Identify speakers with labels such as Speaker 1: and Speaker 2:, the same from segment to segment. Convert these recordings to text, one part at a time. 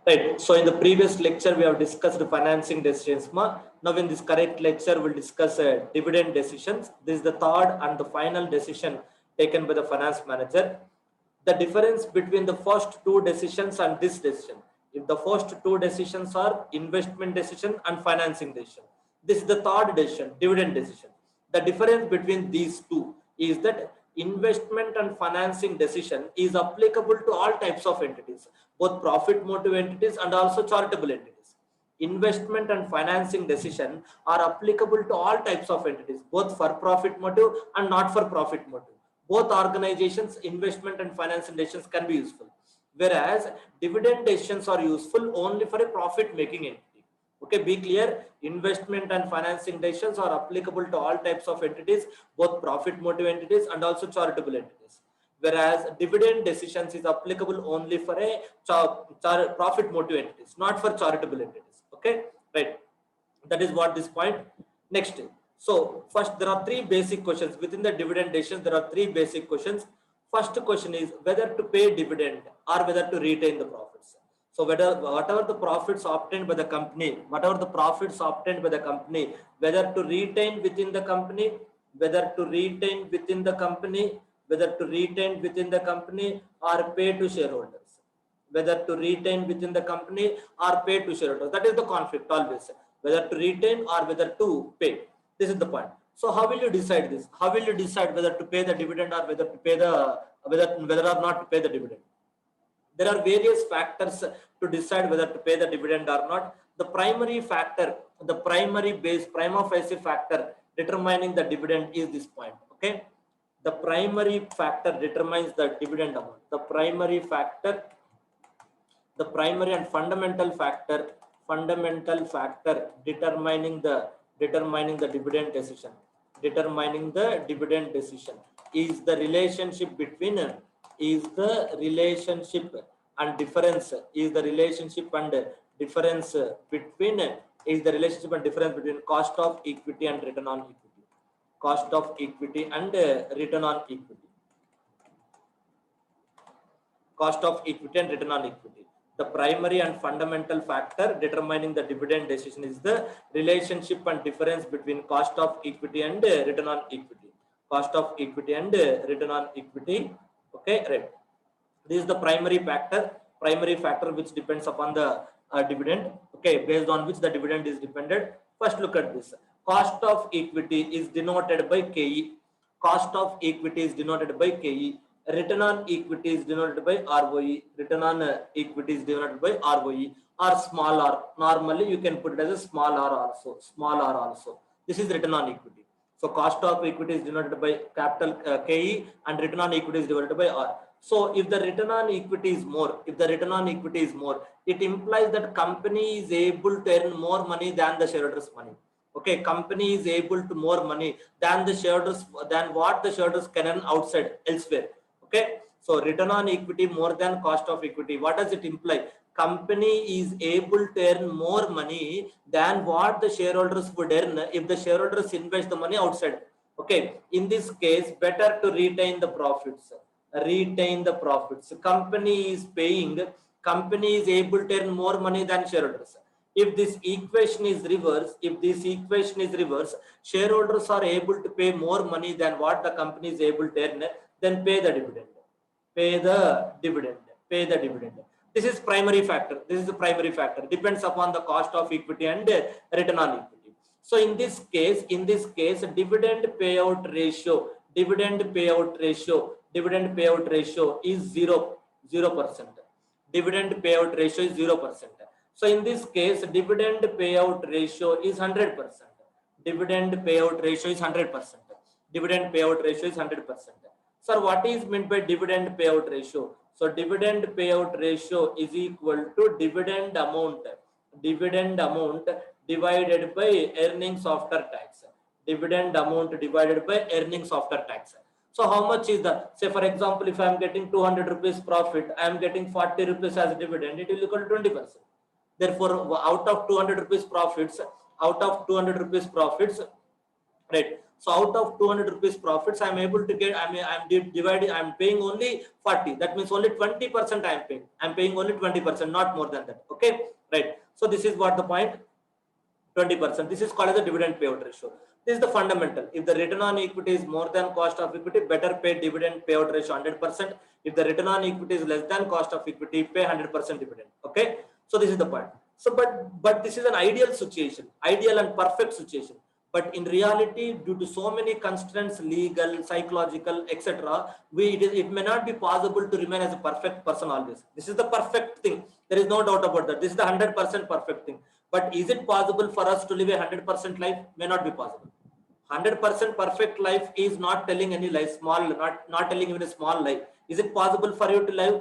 Speaker 1: Right. So in the previous lecture, we have discussed the financing decisions. Now in this correct lecture, we'll discuss dividend decisions. This is the third and the final decision taken by the finance manager. The difference between the first two decisions and this decision. If the first two decisions are investment decision and financing decision, this is the third decision, dividend decision. The difference between these two is that investment and financing decision is applicable to all types of entities, both profit motive entities and also charitable entities. Investment and financing decision are applicable to all types of entities, both for profit motive and not for profit motive. Both organizations, investment and financing decisions can be useful, whereas dividend decisions are useful only for a profit making entity. Okay, be clear. Investment and financing decisions are applicable to all types of entities, both profit motive entities and also charitable entities, whereas dividend decisions is applicable only for a profit motive entities, not for charitable entities. Okay, right. That is what this point. Next, so first there are three basic questions within the dividend decisions. There are three basic questions. First question is whether to pay dividend or whether to retain the profits. So whatever the profits obtained by the company, whether to retain within the company, whether to retain within the company, or pay to shareholders, whether to retain within the company or pay to shareholders. That is the conflict always, whether to retain or whether to pay. This is the point. So how will you decide this? How will you decide whether to pay the dividend or whether to pay the whether or not to pay the dividend? There are various factors to decide whether to pay the dividend or not. The primary factor, the primary base, prima facie factor determining the dividend is this point. Okay, the primary factor determines the dividend amount. The primary factor, the primary and fundamental factor determining the dividend decision, is the relationship between cost of equity and return on equity. The primary and fundamental factor determining the dividend decision is the relationship and difference between cost of equity and return on equity. Okay, right. This is the primary factor which depends upon the dividend. Okay, based on which the dividend is dependent. First, look at this. Cost of equity is denoted by KE. Return on equity is denoted by ROE. Or small r. Normally, you can put it as a small r also. This is return on equity. So cost of equity is denoted by capital KE and return on equity is divided by R. So if the return on equity is more, it implies that company is able to earn more money than the shareholders' money. Okay, company is able to more money than the shareholders, than what the shareholders can earn outside elsewhere. Okay, so return on equity more than cost of equity. What does it imply? Company is able to earn more money than what the shareholders would earn if the shareholders invest the money outside. Okay, in this case, better to retain the profits. Company is able to earn more money than shareholders. If this equation is reversed, shareholders are able to pay more money than what the company is able to earn, then pay the dividend. This is primary factor. Depends upon the cost of equity and return on equity. So in this case, dividend payout ratio is 0%. Dividend payout ratio is 0%. So in this case, dividend payout ratio is 100%. Sir, what is meant by dividend payout ratio? So dividend payout ratio is equal to dividend amount divided by earnings after tax. So how much is the, say for example, if I am getting 200 rupees profit, I am getting 40 rupees as dividend, it will equal to 20%. Therefore, out of 200 rupees profits, right? So out of 200 rupees profits, I'm able to get, I'm paying only 40. That means only 20% I'm paying. I'm paying only 20%, not more than that. Okay, right. So this is what the point, 20%. This is called as the dividend payout ratio. This is the fundamental. If the return on equity is more than cost of equity, better pay dividend payout ratio 100%. If the return on equity is less than cost of equity, pay 100% dividend. Okay. So this is the point. So, but this is an ideal situation, ideal and perfect situation. But in reality, due to so many constraints, legal, psychological, etc., it may not be possible to remain as a perfect person always. This is the perfect thing. There is no doubt about that. This is the 100% perfect thing. But is it possible for us to live a 100% life? May not be possible. 100% perfect life is not telling any lie, small, not telling even a small lie. Is it possible for you to live?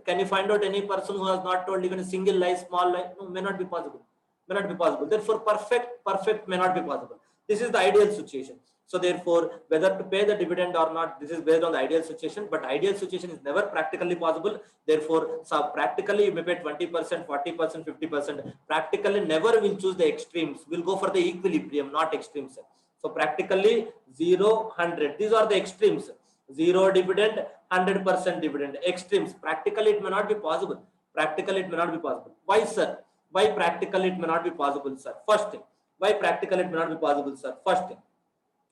Speaker 1: Can you find out any person who has not told even a single lie, small lie? No, may not be possible. May not be possible. Therefore, perfect may not be possible. This is the ideal situation. So therefore, whether to pay the dividend or not, this is based on the ideal situation, but ideal situation is never practically possible. Therefore, so practically you may pay 20%, 40%, 50%. Practically never will choose the extremes. We'll go for the equilibrium, not extremes. So practically 0, 100. These are the extremes. 0 dividend, 100% dividend. Extremes. Practically it may not be possible. Practically it may not be possible. Why, sir? Why practically it may not be possible, sir? First thing. Why practically it may not be possible, sir? First thing.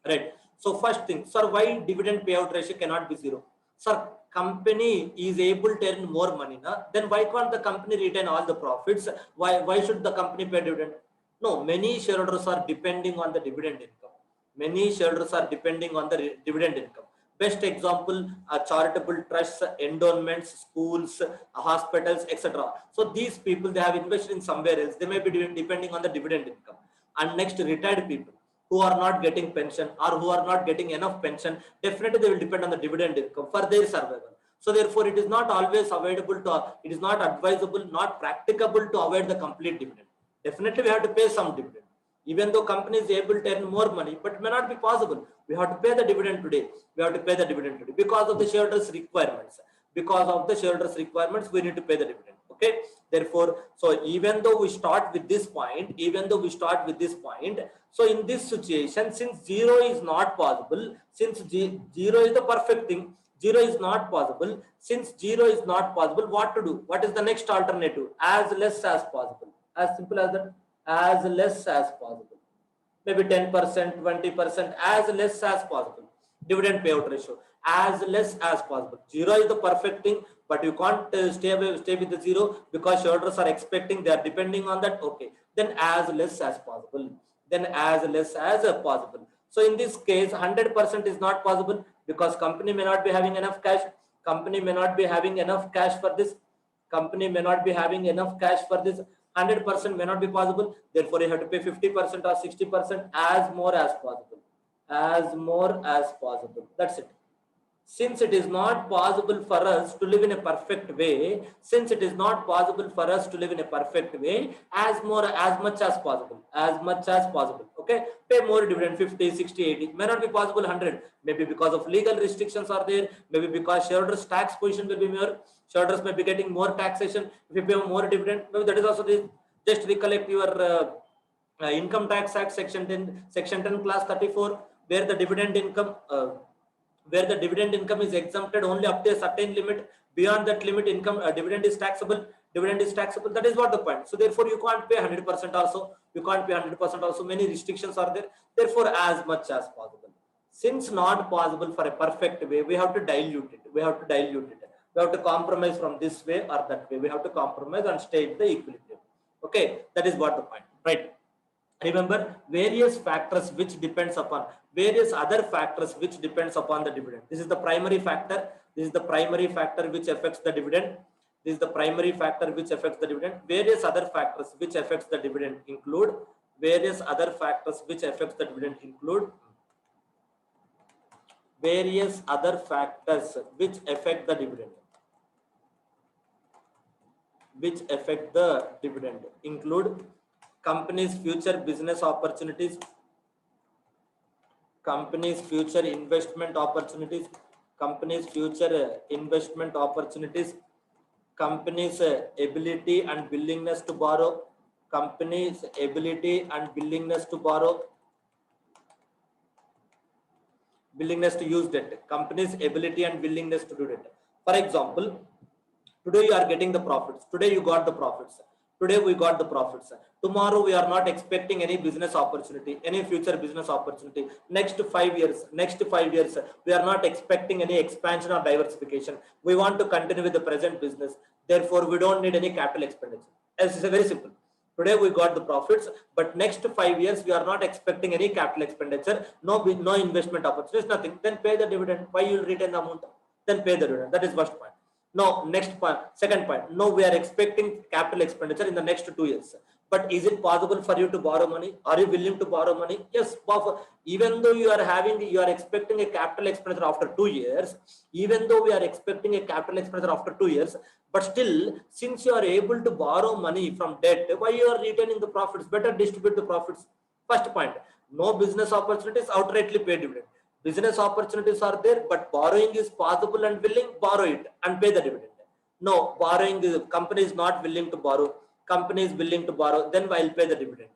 Speaker 1: Right. So first thing, sir, why dividend payout ratio cannot be 0? Sir, company is able to earn more money, then why can't the company retain all the profits? Why should the company pay dividend? No, many shareholders are depending on the dividend income. Many shareholders are depending on the dividend income. Best example, charitable trusts, endowments, schools, hospitals, etc. So these people, they have invested in somewhere else. They may be depending on the dividend income. And next, retired people who are not getting pension or who are not getting enough pension, definitely they will depend on the dividend income for their survival. So therefore, it is not always available to, it is not advisable, not practicable to avoid the complete dividend. Definitely we have to pay some dividend. Even though company is able to earn more money, but it may not be possible. We have to pay the dividend today. We have to pay the dividend today because of the shareholders' requirements. Because of the shareholders' requirements, we need to pay the dividend. Okay. Therefore, so even though we start with this point, so in this situation, since 0 is not possible, since 0 is the perfect thing, 0 is not possible. Since 0 is not possible, what to do? What is the next alternative? As less as possible. As simple as that. As less as possible. Maybe 10%, 20%, as less as possible. Dividend payout ratio, as less as possible. 0 is the perfect thing, but you can't stay with the 0 because shareholders are expecting, they are depending on that. Okay, then as less as possible. Then as less as possible. So in this case, 100% is not possible because company may not be having enough cash. Company may not be having enough cash for this. Company may not be having enough cash for this. 100% may not be possible. Therefore, you have to pay 50% or 60% as more as possible. As more as possible. That's it. Since it is not possible for us to live in a perfect way, as much as possible. Okay, pay more dividend, 50, 60, 80. May not be possible 100. Maybe because of legal restrictions are there. Maybe because shareholders' tax position will be more. Shareholders may be getting more taxation if you pay more dividend. Maybe that is also this. Just recollect your Income Tax Act section 10 class 34, where the dividend income is exempted only up to a certain limit. Beyond that limit, dividend is taxable. That is what the point. So therefore, you can't pay 100% also. Many restrictions are there. Therefore, as much as possible. Since not possible for a perfect way, we have to dilute it. We have to compromise from this way or that way. We have to compromise and stay in the equilibrium. Okay, that is what the point, right? Remember, various factors which depends upon various other factors which depends upon the dividend. This is the primary factor. This is the primary factor which affects the dividend. This is the primary factor which affects the dividend. Various other factors which affects the dividend include. Various other factors which affects the dividend include. Various other factors which affect the dividend. Include company's future business opportunities, company's future investment opportunities, company's ability and willingness to borrow, company's ability and willingness to borrow, willingness to use debt, company's ability and willingness to do it. For example, today you are getting the profits. Today you got the profits. Today we got the profits. Tomorrow we are not expecting any business opportunity, any future business opportunity. Next 5 years, we are not expecting any expansion or diversification. We want to continue with the present business. Therefore, we don't need any capital expenditure. As is very simple. Today we got the profits, but next 5 years we are not expecting any capital expenditure, no investment opportunities, nothing. Then pay the dividend. Why you will retain the amount? Then pay the dividend. That is first point. No, next point, second point. No, we are expecting capital expenditure in the next 2 years. But is it possible for you to borrow money? Are you willing to borrow money? Yes. Even though you are expecting a capital expenditure after 2 years, even though we are expecting a capital expenditure after 2 years, but still, since you are able to borrow money from debt, why you are retaining the profits? Better distribute the profits. First point. No business opportunities, outrightly pay dividend. Business opportunities are there, but borrowing is possible and willing, borrow it and pay the dividend. No, borrowing, the company is not willing to borrow, company is willing to borrow, then I'll pay the dividend.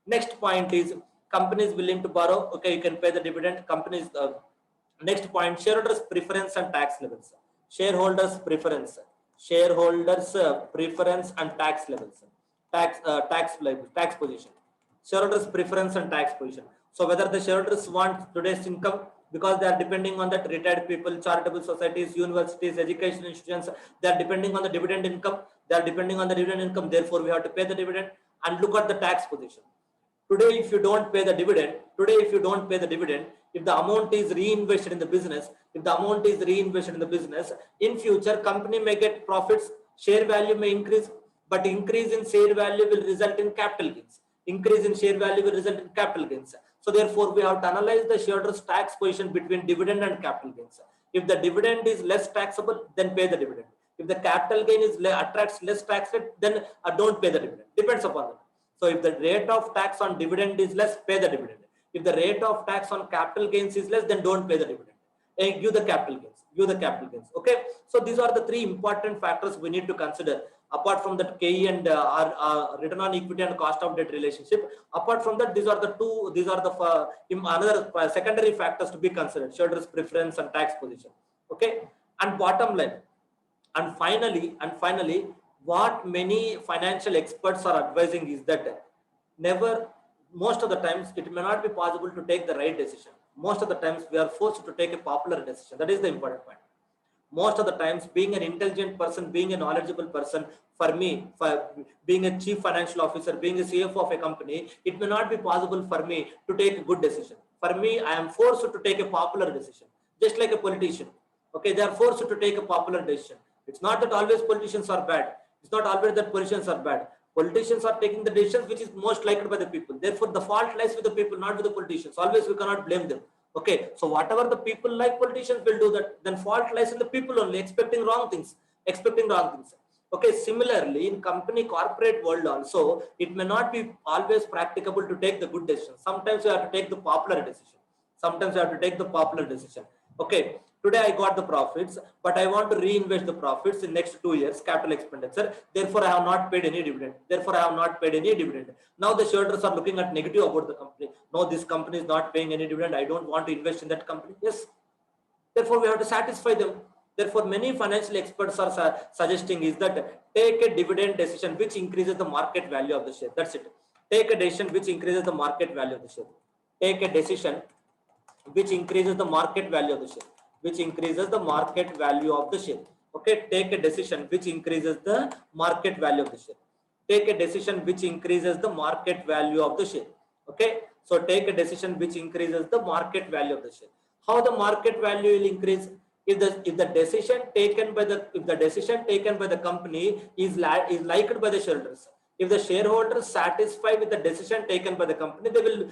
Speaker 1: Next point is company is willing to borrow, okay, you can pay the dividend. Companies, next point, shareholders preference and tax levels. Shareholders preference and tax levels, tax position. Shareholders preference and tax position. So whether the shareholders want today's income, because they are depending on that, retired people, charitable societies, universities, education institutions, they are depending on the dividend income. Therefore, we have to pay the dividend. And look at the tax position. Today, if you don't pay the dividend, if the amount is reinvested in the business, in future, company may get profits, share value may increase, but increase in share value will result in capital gains. So therefore, we have to analyze the shareholders' tax position between dividend and capital gains. If the dividend is less taxable, then pay the dividend. If the capital gain attracts less tax rate, then don't pay the dividend. Depends upon that. So if the rate of tax on dividend is less, pay the dividend. If the rate of tax on capital gains is less, then don't pay the dividend. And give the capital gains. Okay. So these are the three important factors we need to consider. Apart from that, KE and return on equity and cost of debt relationship. Apart from that, these are the another secondary factors to be considered: shareholders' preference and tax position. Okay, and bottom line, and finally, what many financial experts are advising is that most of the times it may not be possible to take the right decision. Most of the times we are forced to take a popular decision. That is the important point. Most of the times, being an intelligent person, being a knowledgeable person, for me, for being a chief financial officer, being a CFO of a company, it may not be possible for me to take a good decision. For me, I am forced to take a popular decision, just like a politician. Okay, they are forced to take a popular decision. It's not that always politicians are bad. It's not always that politicians are bad. Politicians are taking the decisions which is most liked by the people. Therefore, the fault lies with the people, not with the politicians. Always we cannot blame them. Okay, so whatever the people like, politicians will do that. Then fault lies in the people only, expecting wrong things. Okay, similarly, in corporate world also, it may not be always practicable to take the good decision. Sometimes you have to take the popular decision. Okay, today I got the profits, but I want to reinvest the profits in next 2 years, capital expenditure. Therefore, I have not paid any dividend. Now the shareholders are looking at negative about the company. No, this company is not paying any dividend. I don't want to invest in that company. Yes. Therefore, we have to satisfy them. Therefore, many financial experts are suggesting is that take a dividend decision which increases the market value of the share. That's it. Take a decision which increases the market value of the share. Take a decision which increases the market value of the share. Okay, take a decision which increases the market value of the share. Okay, so take a decision which increases the market value of the share. How the market value will increase? If the decision taken by the company is liked by the shareholders. If the shareholders satisfied with the decision taken by the company, they will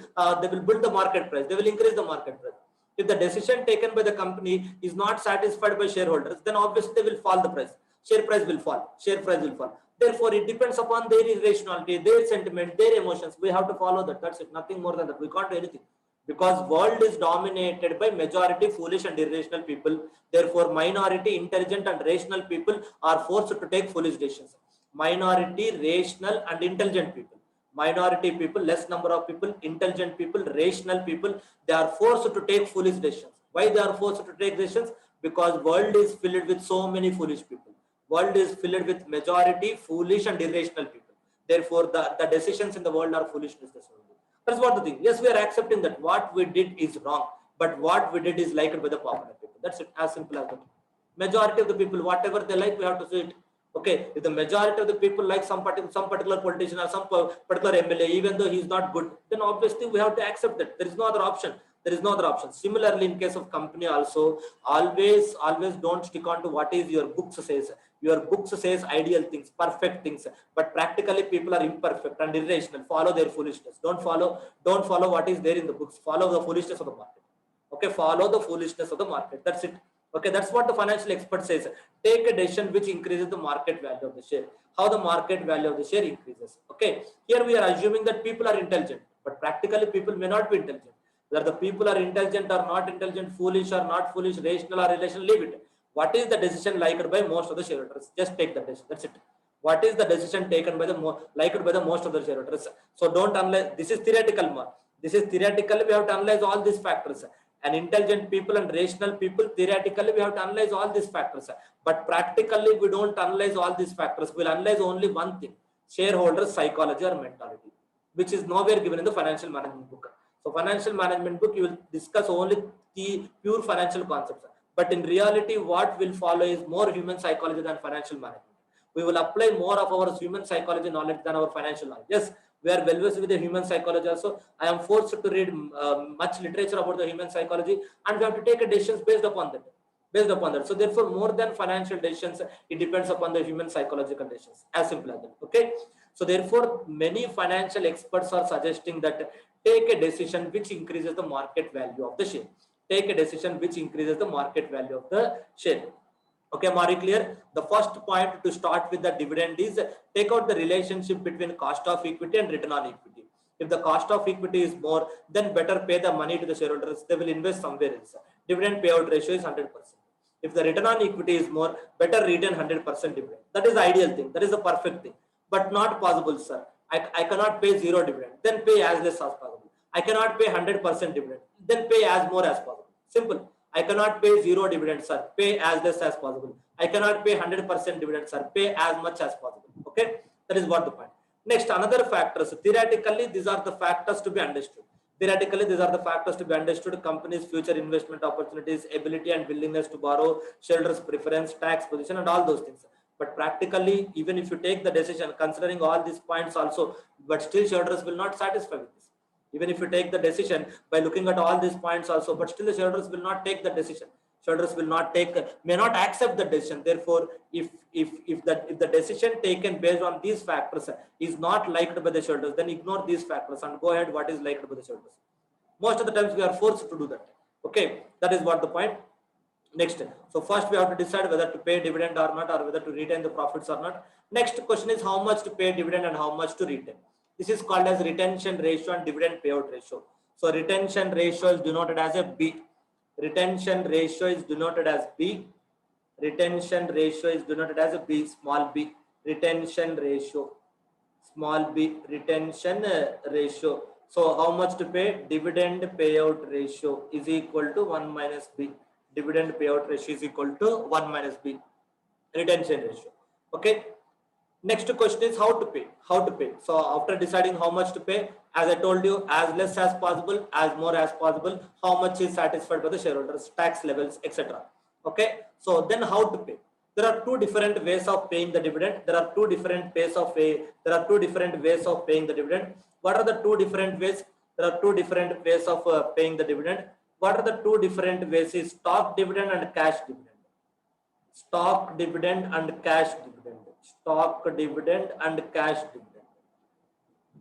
Speaker 1: build the market price. They will increase the market price. If the decision taken by the company is not satisfied by shareholders, then obviously they will fall the price. Share price will fall. Therefore, it depends upon their irrationality, their sentiment, their emotions. We have to follow that. That's it. Nothing more than that. We can't do anything. Because world is dominated by majority foolish and irrational people. Therefore, minority intelligent and rational people are forced to take foolish decisions. Minority, rational and intelligent people. Less number of people, intelligent people, rational people, they are forced to take foolish decisions. Why they are forced to take decisions? Because world is filled with so many foolish people. World is filled with majority foolish and irrational people. Therefore, the decisions in the world are foolishness. That's what the thing. Yes, we are accepting that what we did is wrong, but what we did is liked by the popular people. That's it. As simple as that. Majority of the people, whatever they like, we have to say it. Okay, if the majority of the people like some particular politician or some particular MLA, even though he is not good, then obviously we have to accept that. There is no other option. There is no other option. Similarly, in case of company also, always don't stick on to what is your books says. Your books says ideal things, perfect things, but practically people are imperfect and irrational. Follow their foolishness. Don't follow what is there in the books. Follow the foolishness of the market. Okay, follow the foolishness of the market. That's it. Okay, that's what the financial expert says. Take a decision which increases the market value of the share. How the market value of the share increases. Okay, here we are assuming that people are intelligent, but practically people may not be intelligent. Whether the people are intelligent or not intelligent, foolish or not foolish, rational or irrational, leave it. What is the decision liked by most of the shareholders? Just take the decision. That's it. What is the decision taken by the liked by the most of the shareholders? So don't analyze. This is theoretical. This is theoretical. We have to analyze all these factors. And intelligent people and rational people, theoretically we have to analyze all these factors, but practically we don't analyze all these factors. We'll analyze only one thing: shareholders psychology or mentality, which is nowhere given in the financial management book. So financial management book, you will discuss only the pure financial concepts, but in reality what will follow is more human psychology than financial management. We will apply more of our human psychology knowledge than our financial knowledge. Yes, we are well versed with the human psychology also. I am forced to read much literature about the human psychology, and we have to take a decisions based upon that. So therefore, more than financial decisions, it depends upon the human psychological decisions. As simple as that. Okay. So therefore, many financial experts are suggesting that take a decision which increases the market value of the share. Take a decision which increases the market value of the share. Okay, Mari, clear? The first point to start with the dividend is take out the relationship between cost of equity and return on equity. If the cost of equity is more, then better pay the money to the shareholders. They will invest somewhere else. Dividend payout ratio is 100%. If the return on equity is more, better return 100% dividend. That is the ideal thing. That is the perfect thing. But not possible, sir. I cannot pay zero dividend. Then pay as less as possible. I cannot pay 100% dividend. Then pay as more as possible. Simple. I cannot pay zero dividend, sir. Pay as less as possible. I cannot pay 100% dividend, sir. Pay as much as possible. Okay, that is what the point. Next, another factors. Theoretically, these are the factors to be understood. Theoretically, these are the factors to be understood: company's future investment opportunities, ability and willingness to borrow, shareholders' preference, tax position, and all those things. But practically, even if you take the decision considering all these points also, but still shareholders will not satisfy with this. Even if you take the decision by looking at all these points also, but still the shareholders will not take the decision. Shareholders will not may not accept the decision. Therefore, if the decision taken based on these factors is not liked by the shareholders, then ignore these factors and go ahead what is liked by the shareholders. Most of the times we are forced to do that. Okay, that is what the point. Next, so first we have to decide whether to pay dividend or not, or whether to retain the profits or not. Next question is how much to pay dividend and how much to retain. This is called as retention ratio and dividend payout ratio. So retention ratio is denoted as a B. Retention ratio is denoted as B. Retention ratio is denoted as a B, small b. Retention ratio, small b. Retention ratio. So how much to pay? Dividend payout ratio is equal to 1 minus B. Dividend payout ratio is equal to 1 minus B. Retention ratio. Okay. Next question is how to pay. How to pay. So after deciding how much to pay, as I told you, as less as possible, as more as possible, how much is satisfied by the shareholders, tax levels, etc. Okay. So then how to pay. There are two different ways of paying the dividend. There are two different ways of paying the dividend. What are the two different ways? There are two different ways of paying the dividend. What are the two different ways? Is stock dividend and cash dividend. Stock dividend and cash dividend. Stock dividend and cash dividend.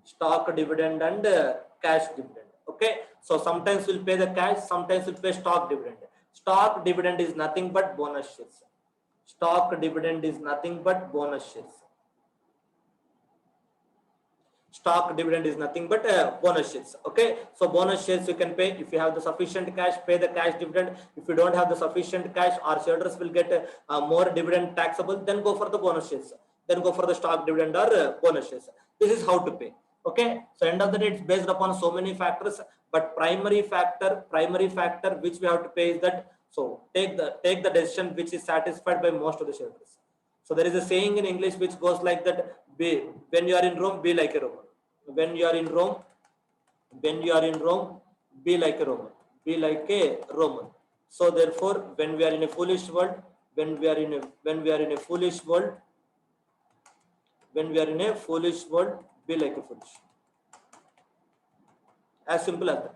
Speaker 1: Stock dividend and cash dividend. Okay. So sometimes we'll pay the cash, sometimes we'll pay stock dividend. Stock dividend is nothing but bonus shares. Stock dividend is nothing but bonus shares. Stock dividend is nothing but bonus shares. Okay. So bonus shares you can pay if you have the sufficient cash, pay the cash dividend. If you don't have the sufficient cash, our shareholders will get more dividend taxable, then go for the bonus shares. Then go for the stock dividend or bonus shares. This is how to pay. Okay, so end of the day, it's based upon so many factors, but primary factor which we have to pay is that, so take the decision which is satisfied by most of the shareholders. So there is a saying in English which goes like that: be, when you are in Rome, be like a Roman. When you are in Rome, be like a Roman. Be like a Roman. So therefore, when we are in a foolish world, when we are in a foolish world, be like a foolish. As simple as that.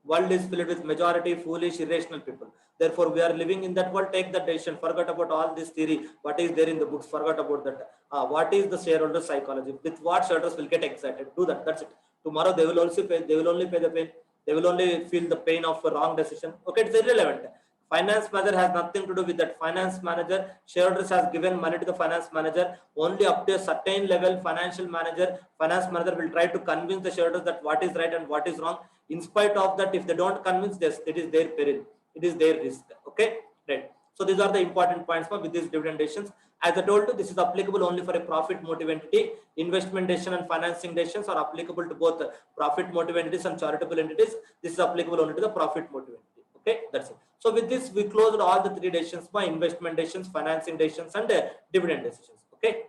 Speaker 1: World is filled with majority foolish, irrational people. Therefore, we are living in that world. Take that decision. Forget about all this theory. What is there in the books? Forget about that. What is the shareholder psychology? With what shareholders will get excited? Do that. That's it. Tomorrow they will also pay. They will only pay the pain. They will only feel the pain of a wrong decision. Okay, it's irrelevant. Finance manager has nothing to do with that. Finance manager, shareholders has given money to the finance manager only up to a certain level. Finance manager will try to convince the shareholders that what is right and what is wrong. In spite of that, if they don't convince this, it is their peril, it is their risk. Okay, right. So these are the important points with these dividend decisions. As I told you, this is applicable only for a profit motive entity. Investment decision and financing decisions are applicable to both profit motive entities and charitable entities. This is applicable only to the profit motive entity. Okay, that's it. So with this, we closed all the three decisions: by investment decisions, financing decisions, and dividend decisions. Okay.